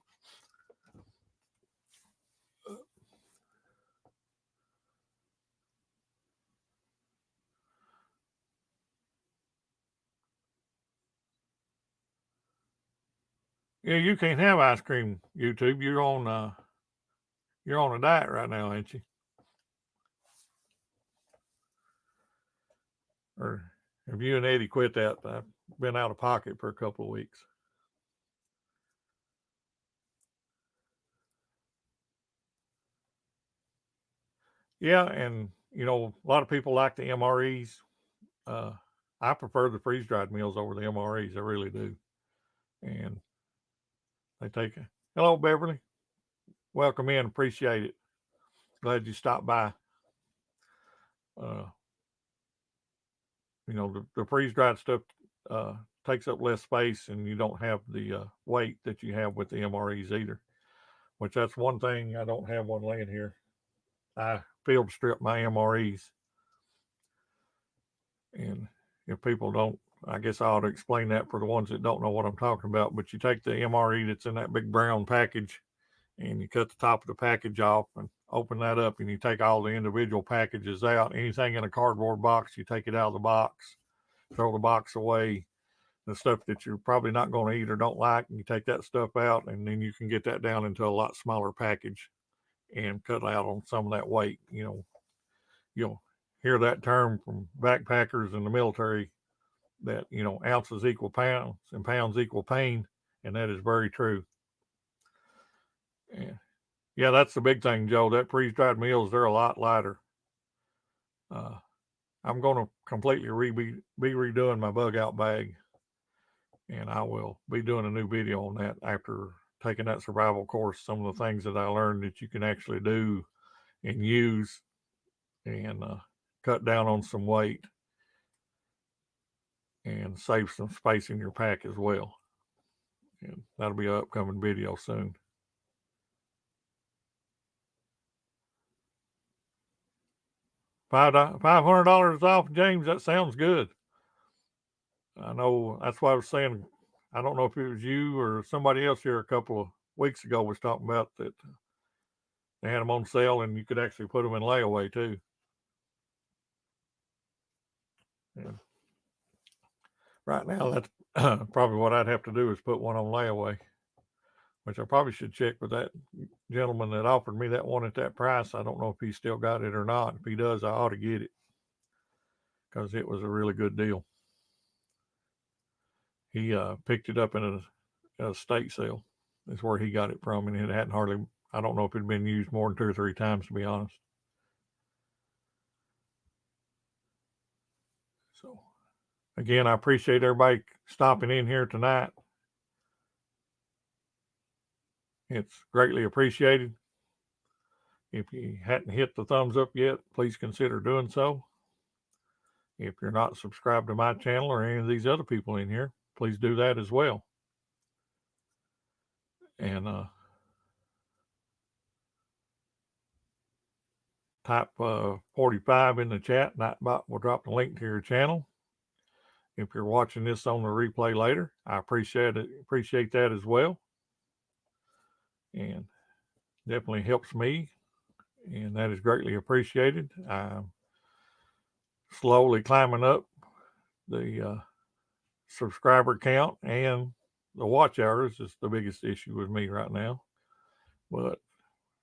Yeah, you can't have ice cream, YouTube. You're on a diet right now, ain't you? Or have you and Eddie quit that? I've been out of pocket for a couple of weeks. Yeah, and a lot of people like the MREs. I prefer the freeze dried meals over the MREs. I really do. And they take a hello, Beverly. Welcome in. Appreciate it. Glad you stopped by. Uh, the freeze dried stuff takes up less space, and you don't have the weight that you have with the MREs either. Which that's one thing, I don't have one laying here. I field strip my MREs, and if people don't, I guess I ought to explain that for the ones that don't know what I'm talking about. But you take the MRE that's in that big brown package, and you cut the top of the package off and open that up, and you take all the individual packages out. Anything in a cardboard box, you take it out of the box, throw the box away. The stuff that you're probably not going to eat or don't like, and you take that stuff out, and then you can get that down into a lot smaller package and cut out on some of that weight. You'll hear that term from backpackers in the military that, ounces equal pounds and pounds equal pain. And that is very true. Yeah, that's the big thing, Joe. That freeze dried meals, they're a lot lighter. I'm going to completely be redoing my bug out bag, and I will be doing a new video on that after taking that survival course. Some of the things that I learned that you can actually do and use and cut down on some weight and save some space in your pack as well. And that'll be an upcoming video soon. $500 off, James. That sounds good. I know that's why I was saying I don't know if it was you or somebody else here a couple of weeks ago was talking about that they had them on sale and you could actually put them in layaway too. And right now, that's probably what I'd have to do is put one on layaway, which I probably should check with that gentleman that offered me that one at that price. I don't know if he still got it or not. If he does, I ought to get it because it was a really good deal. He picked it up in a estate sale. That's where he got it from, and it hadn't hardly, I don't know if it had been used more than 2 or 3 times, to be honest. So, again, I appreciate everybody stopping in here tonight. It's greatly appreciated. If you hadn't hit the thumbs up yet, please consider doing so. If you're not subscribed to my channel or any of these other people in here, please do that as well. And type 45 in the chat. Nightbot will drop the link to your channel. If you're watching this on the replay later, I appreciate that as well. And definitely helps me, and that is greatly appreciated. I'm slowly climbing up the subscriber count, and the watch hours is the biggest issue with me right now. But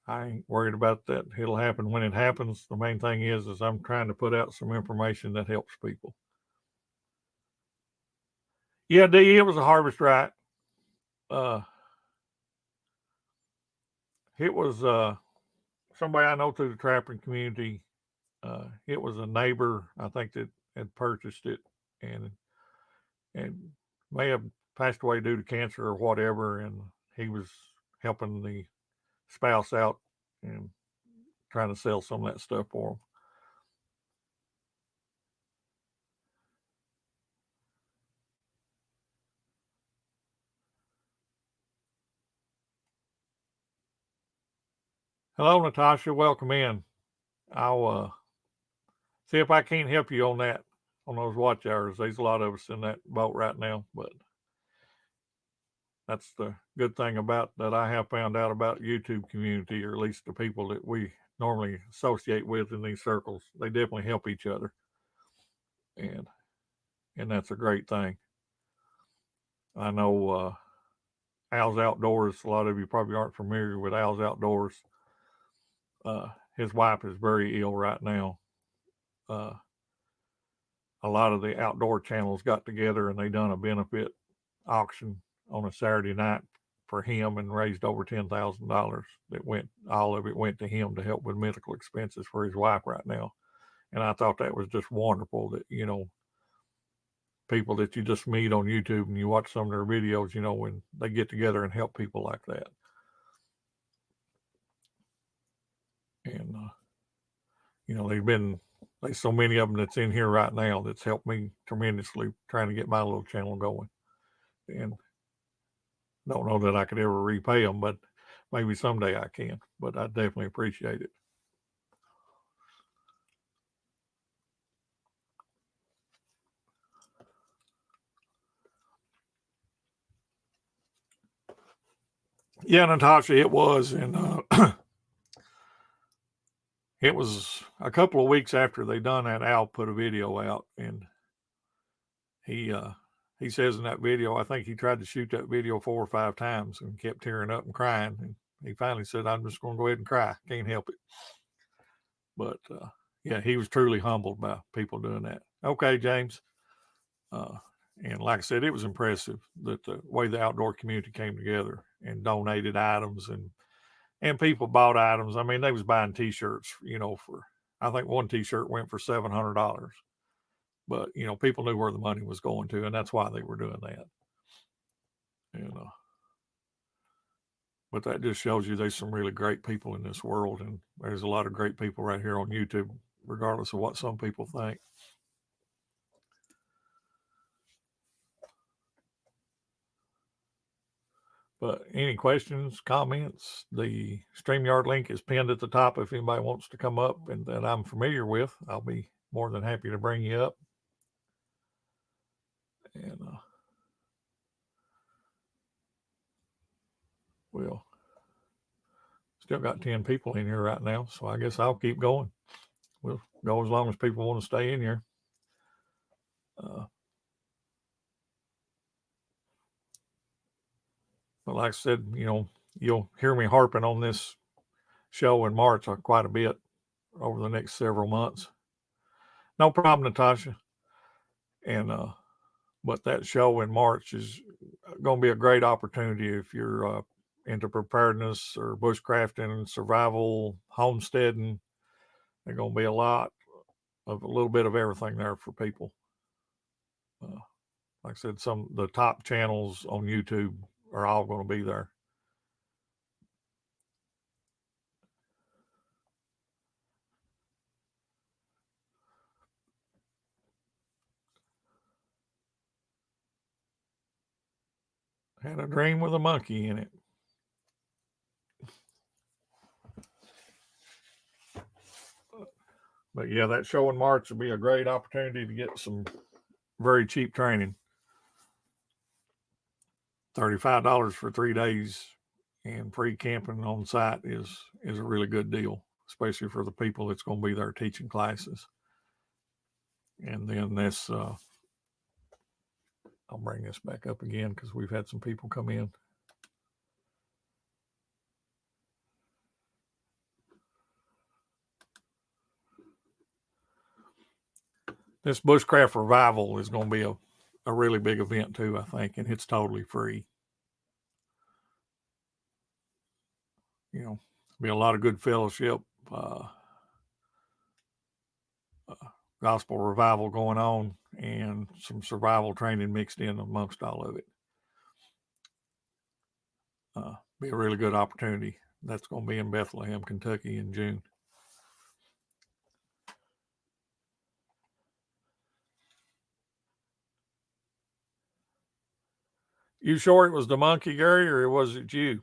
I ain't worried about that. It'll happen when it happens. The main thing is I'm trying to put out some information that helps people. Yeah, D, it was a harvest right. It was somebody I know through the trapping community. It was a neighbor, I think, that had purchased it and may have passed away due to cancer or whatever, and he was helping the spouse out and trying to sell some of that stuff for them. Hello, Natasha. Welcome in. I'll see if I can't help you on that, on those watch hours. There's a lot of us in that boat right now, but that's the good thing about that I have found out about YouTube community, or at least the people that we normally associate with in these circles. They definitely help each other, and that's a great thing. I know Al's Outdoors. A lot of you probably aren't familiar with Al's Outdoors. His wife is very ill right now. A lot of the outdoor channels got together and they done a benefit auction on a Saturday night for him and raised over $10,000. All of it went to him to help with medical expenses for his wife right now. And I thought that was just wonderful that, people that you just meet on YouTube and you watch some of their videos, when they get together and help people like that. And, there's so many of them that's in here right now that's helped me tremendously trying to get my little channel going. And don't know that I could ever repay them, but maybe someday I can. But I definitely appreciate it. Yeah, Natasha, it was. And it was a couple of weeks after they done that, Al put a video out, and he says in that video, I think he tried to shoot that video 4 or 5 times and kept tearing up and crying. And he finally said, I'm just going to go ahead and cry. Can't help it. But yeah, he was truly humbled by people doing that. Okay, James. And like I said, it was impressive that the way the outdoor community came together and donated items, and people bought items. I mean, they was buying T-shirts, for, I think one T-shirt went for $700. But, people knew where the money was going to, and that's why they were doing that. And, but that just shows you there's some really great people in this world, and there's a lot of great people right here on YouTube, regardless of what some people think. But any questions, comments, the StreamYard link is pinned at the top if anybody wants to come up and that I'm familiar with. I'll be more than happy to bring you up. And we'll still got 10 people in here right now, so I guess I'll keep going. We'll go as long as people want to stay in here. But like I said, you'll hear me harping on this show in March quite a bit over the next several months. No problem, Natasha. And but that show in March is going to be a great opportunity if you're into preparedness or bushcrafting, survival, homesteading. There's going to be a little bit of everything there for people. Like I said, the top channels on YouTube are all going to be there. Had a dream with a monkey in it. But yeah, that show in March will be a great opportunity to get some very cheap training. $35 for 3 days and free camping on site is a really good deal, especially for the people that's going to be there teaching classes. And then this, I'll bring this back up again because we've had some people come in. This Bushcraft Revival is going to be a really big event too, I think, and it's totally free. Be a lot of good fellowship, gospel revival going on, and some survival training mixed in amongst all of it. Be a really good opportunity. That's going to be in Bethlehem, Kentucky in June. You sure it was the monkey, Gary, or was it you?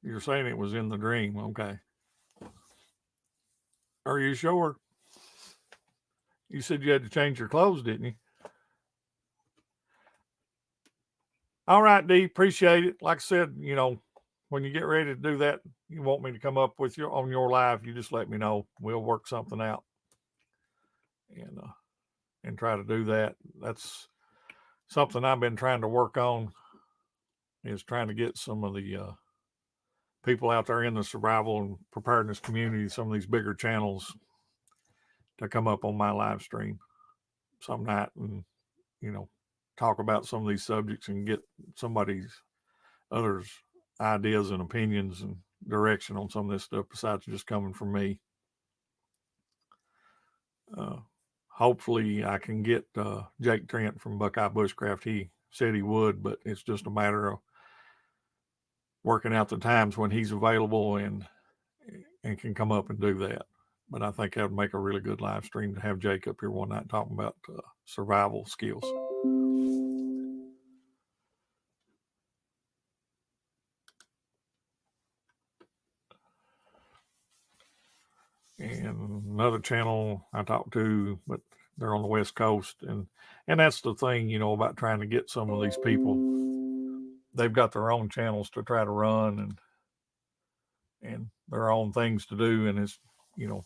You're saying it was in the dream. Okay. Are you sure? You said you had to change your clothes, didn't you? All right, Dee, appreciate it. Like I said, when you get ready to do that, you want me to come up with you on your live, you just let me know. We'll work something out and try to do that. That's something I've been trying to work on, is trying to get some of the people out there in the survival and preparedness community, some of these bigger channels, to come up on my live stream some night and, talk about some of these subjects and get others' ideas and opinions and direction on some of this stuff besides just coming from me. Hopefully I can get Jake Trent from Buckeye Bushcraft. He said he would, but it's just a matter of working out the times when he's available and can come up and do that. But I think that would make a really good live stream to have Jake up here one night talking about survival skills. And another channel I talked to, but they're on the West Coast, and that's the thing, about trying to get some of these people. They've got their own channels to try to run and their own things to do, and it's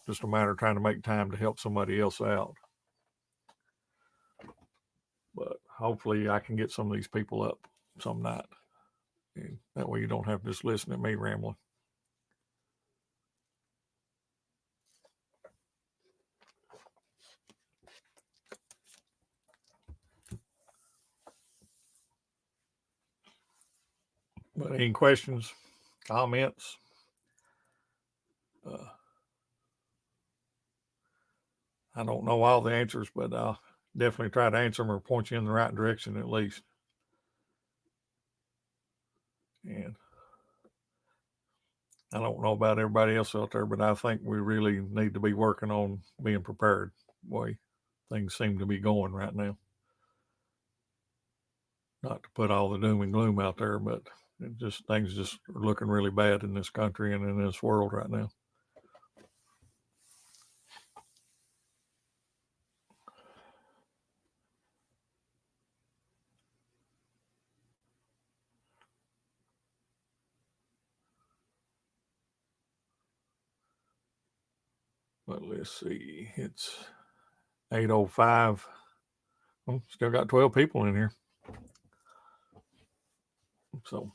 just a matter of trying to make time to help somebody else out. But hopefully I can get some of these people up some night, and that way you don't have to just listen to me rambling. But any questions, comments? I don't know all the answers, but I'll definitely try to answer them or point you in the right direction at least. And I don't know about everybody else out there, but I think we really need to be working on being prepared the way things seem to be going right now. Not to put all the doom and gloom out there, but Things just are looking really bad in this country and in this world right now. But let's see, it's 8:05. Well, still got 12 people in here. So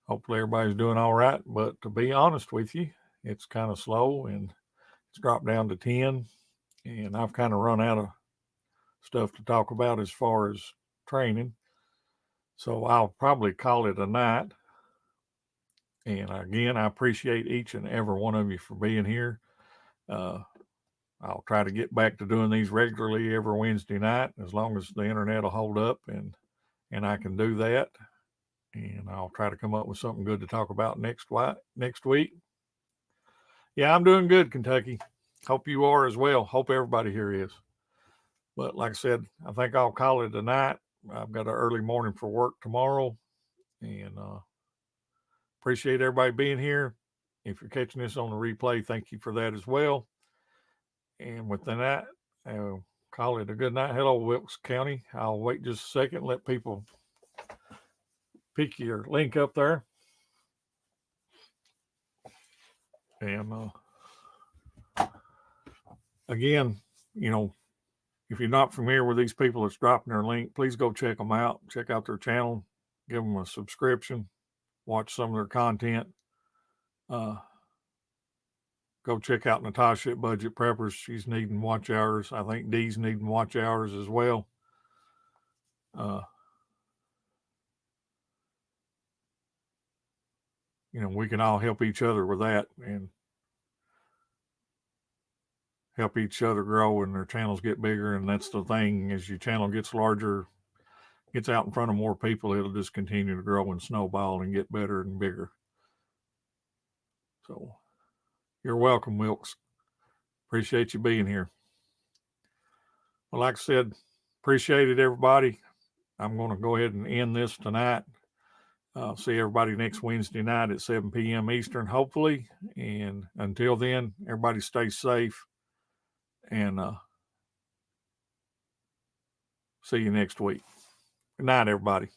hopefully everybody's doing all right. But to be honest with you, it's kind of slow and it's dropped down to 10. And I've kind of run out of stuff to talk about as far as training. So I'll probably call it a night. And again, I appreciate each and every one of you for being here. I'll try to get back to doing these regularly every Wednesday night, as long as the internet will hold up and I can do that. And I'll try to come up with something good to talk about next week. Yeah, I'm doing good, Kentucky. Hope you are as well. Hope everybody here is. But like I said, I think I'll call it a night. I've got an early morning for work tomorrow, and appreciate everybody being here. If you're catching this on the replay, thank you for that as well. And with that, I'll call it a good night. Hello, Wilkes County. I'll wait just a second, let people pick your link up there. And again, if you're not familiar with these people that's dropping their link, please go check them out. Check out their channel. Give them a subscription. Watch some of their content. Go check out Natasha at Budget Preppers. She's needing watch hours. I think Dee's needing watch hours as well. We can all help each other with that and help each other grow and their channels get bigger. And that's the thing, as your channel gets larger, gets out in front of more people, it'll just continue to grow and snowball and get better and bigger. So you're welcome, Wilkes. Appreciate you being here. Well, like I said, appreciate it, everybody. I'm going to go ahead and end this tonight. See everybody next Wednesday night at 7 p.m. Eastern, hopefully. And until then, everybody stay safe. And see you next week. Good night, everybody.